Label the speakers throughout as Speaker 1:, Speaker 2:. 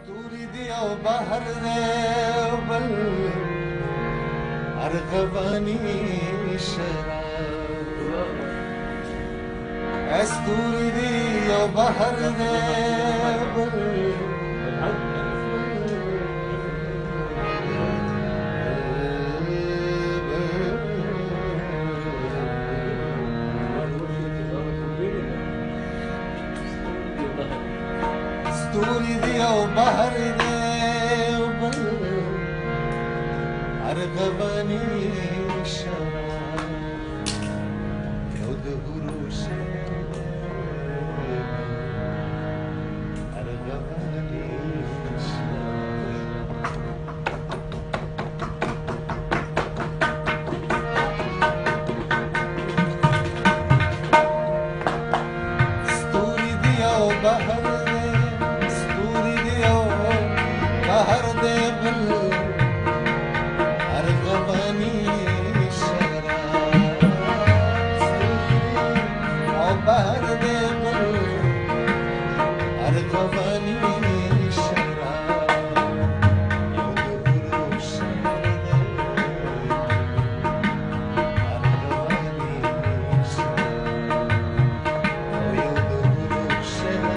Speaker 1: تريدي او بحر بل ارغباني شراب استوري دي او بحر بل استوري دي او بحر بل ارغباني شراب يو دهورو شراب ارغباني شراب استوري دي او بحر بحر دے بل ارغبانی شراب او بحر دے بل ارغبانی شراب یو دورو شراب ارغبانی شراب یو دورو شراب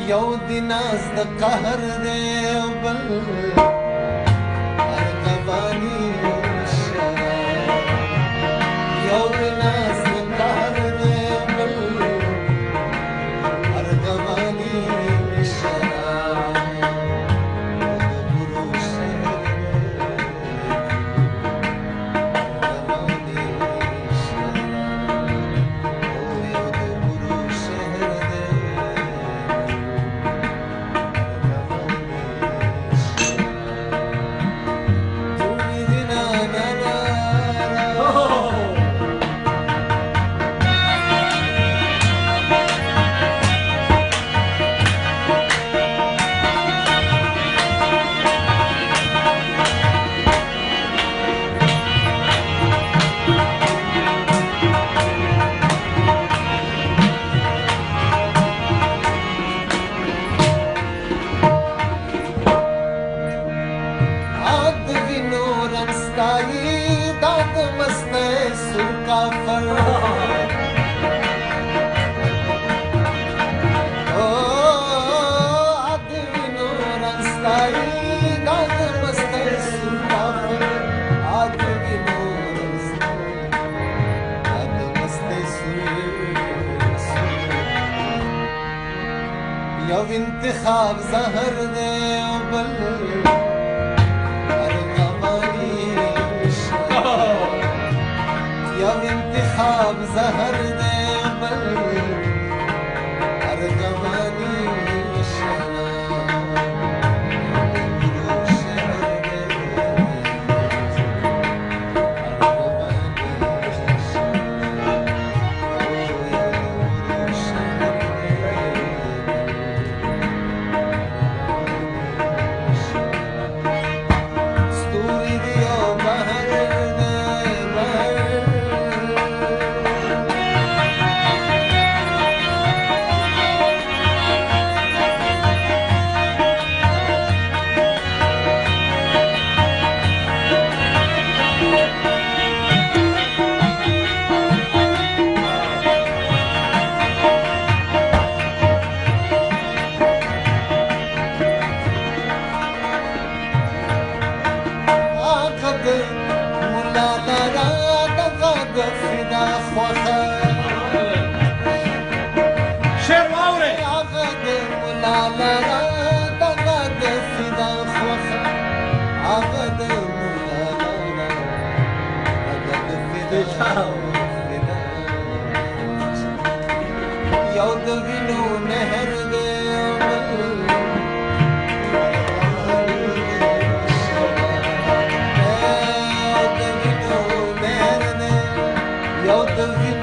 Speaker 1: یو دیناز د قهر دے بل ارغبانی شراب یو دیناز د قهر دے بل ارغبانی شراب یو دورو شراب ارغبانی شراب یو دورو شراب یو انتخاب زهر دے بل ارغبانی شراب یو انتخاب زهر دے بل ارغبانی شراب ارغبانی شراب ਯੋਦ ਵਿਨੋ ਨਹਿਰ ਦੇ ਯੋਦ ਵਿਨੋ